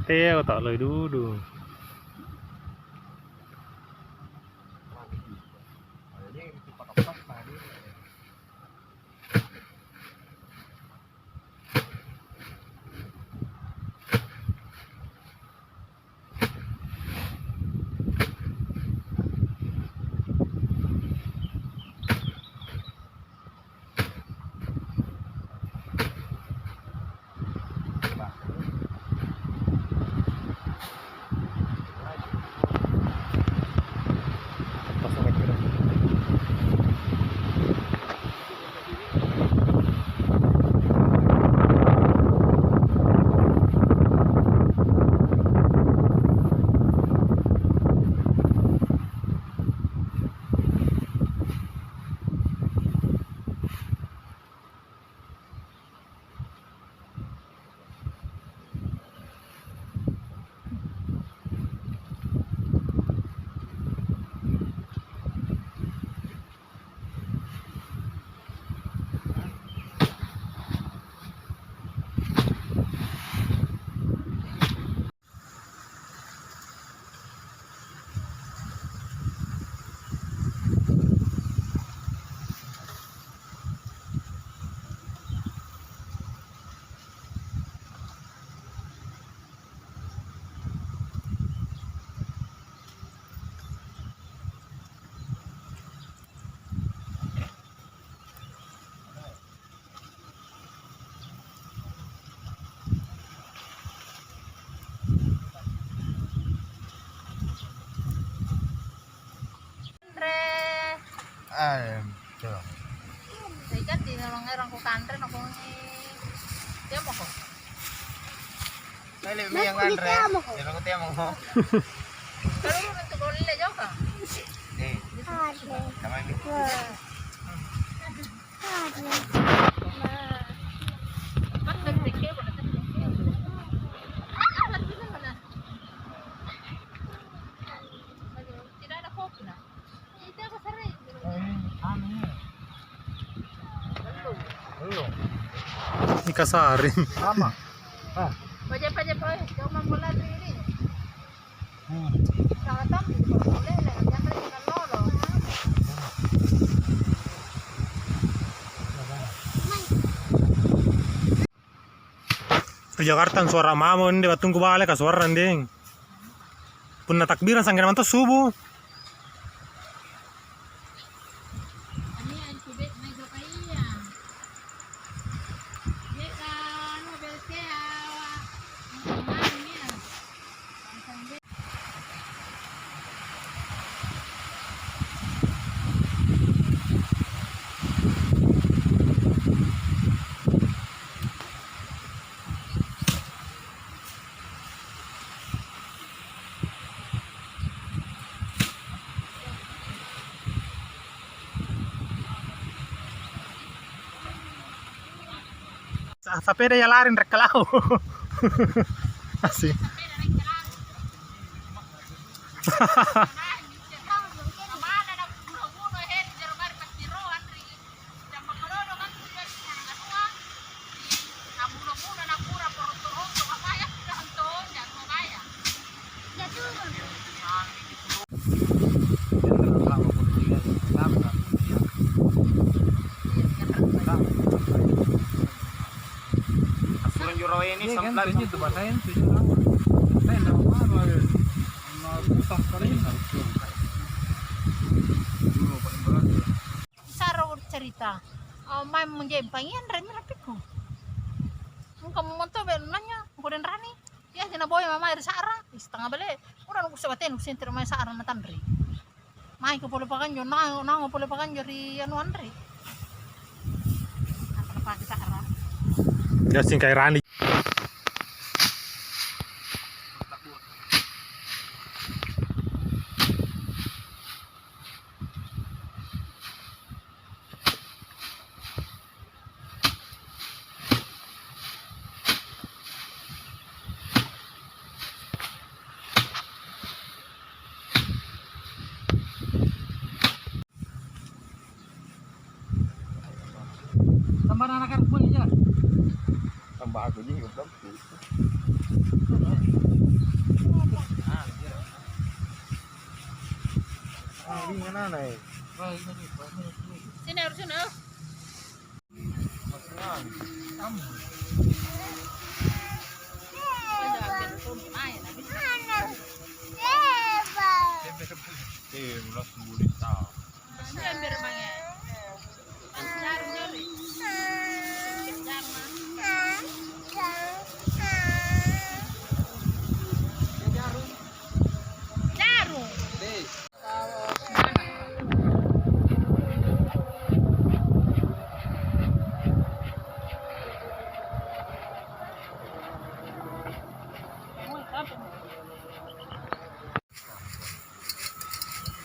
Teo tak lời đu đu. Coba. Ikan di memang orang ku kantren aku ni. Dia mau kok. Dale, me yang andre. Ya lo te amo. Kalau lu untuk boleh le jauh kan? Eh. Kamay mi. Mana dikit boleh tu. Mana bila mana? Tidak ada kopi nak. Itu apa serai? Belum. Ikasarin. Sama. Ah. Pajak jauh mampulah diri. Sangat tamu boleh le. Jangan dengan lolo. Di Jakarta suara mamo ini batung ku balik ka suara nding. Punna takbiran sanggen manto subuh. Sapeda ya larin rek kalau. Asik. Ini samplar itu basahin Saro cerita. Main menjadi pengen remi rapiku. Kamu monto nanya, kemudian rani. Ya jena boy mama dari Sara, setengah balik. Udah nunggu sebatin, nunggu sentir main Sara matandri. Main ke pole pakan jo, nang pole pakan dari anu andri. Apa pakai Sara? Ya sing kayak Rani. Tambah anak-anak pun aja. Tambah aku juga belum. Ringan aneh. Sini harus sini. Oh. Ada ambil pun main habis. Ini ambil mangnya. Jarum jari. Jarum.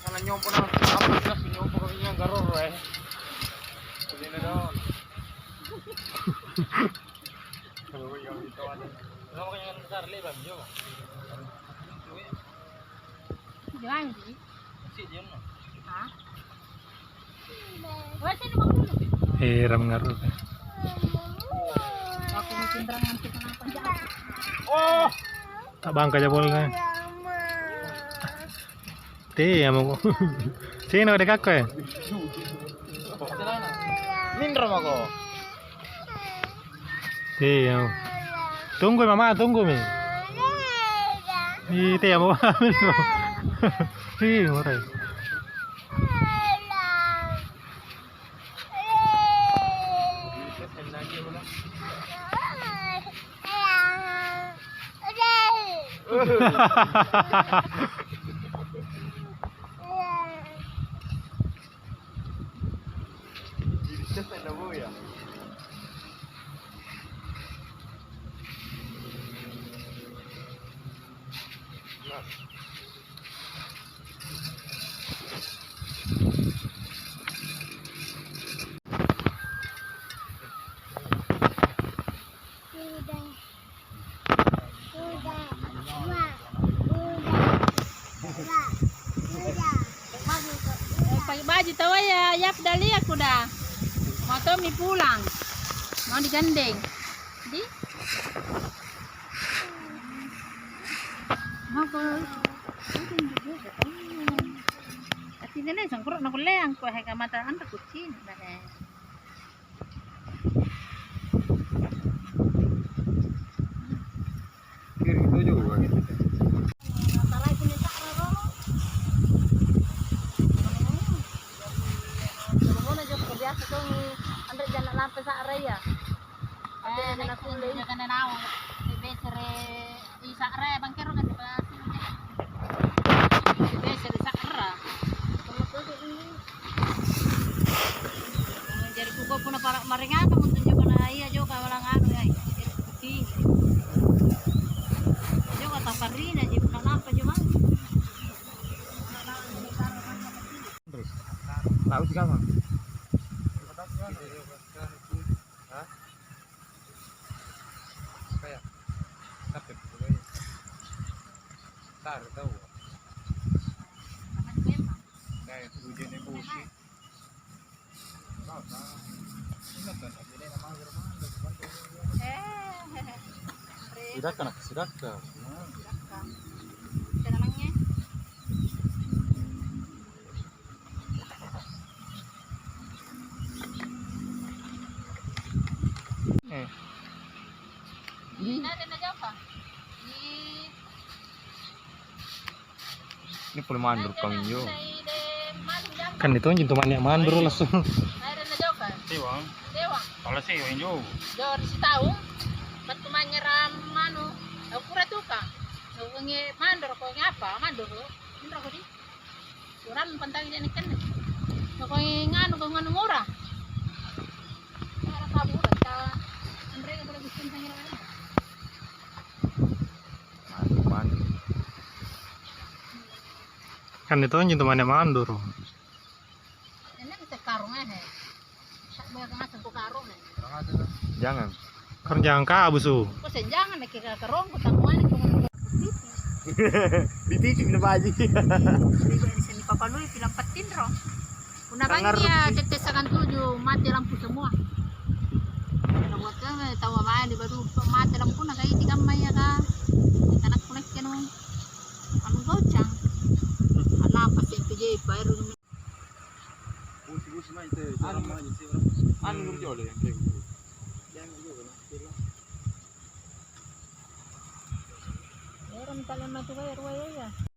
Salah nyompo nang apa sih nyompo kayaknya garor eh. Ini dong. Kalau yang itu ada. Kalau kayaknya besar lebar jo. Jangan sih. Si dia no. Hah? Wah, sini mau dulu. Heram ngaruh. Aku bikin terang nanti kenapa jalan. Oh, Tak bangka aja boleh. Teh ya mau. Sini ada kakak. mindro mako. Teh ya. Tunggu mama, tunggu mi. Teh ya mau. Teh orang. ya. Pakai baju tahu ya, Yap dali aku dah. Mau Tommy pulang, mau digandeng. Di? Mau ke? Tapi ini sangkut nak leang, kau heka mata anda kucing, dah. Kiri itu juga. Lampas sa area. Ada aku lihat kan nao. Besere isa area bangkero kan di pas. Besere sa area. Jadi kuko puna para maringan kamu tunjuk na iya jo ka walang ano ay. Di. Jo ka taparina di puna napa jo mang. Tahu sih kamu? Tar tahu. Kayak hujan emosi. Sidakan, sidakan. Tenangnya. Ini ada apa? Ini pun mandur kami yo. Kan itu yang temannya mandro langsung. Ada apa? Sewang. Dewang. Kalau sewang yo. Jor si tahu. Batu manyeram manu. Aku ratu ka. So ngi mandor ko ngapa? Mandor lo. Indra ko di. Suran pantang jani kan. So ko nganu murah. Para kabu ta. Andre ko lagi sin sangira. Mandur. Kan itu yang temannya mandor. Enak kita karung he. Sak bayar ngasih ko karung he. Jangan. Kan jangan kabus su. Ko senjangan nek ka karung ko takuan ko mo. Diticik na baji. Di sini papalui bilang petin ro. Una banyak tetesakan 7 mati lampu semua. Buat kami tahu apa di baru mati lampu nak kayak tiga maya ka. Anak kunek kenu anu gocang. Anak pasti PJ bayar Anu jole yang kayak gitu. Orang kalian mati bayar ya.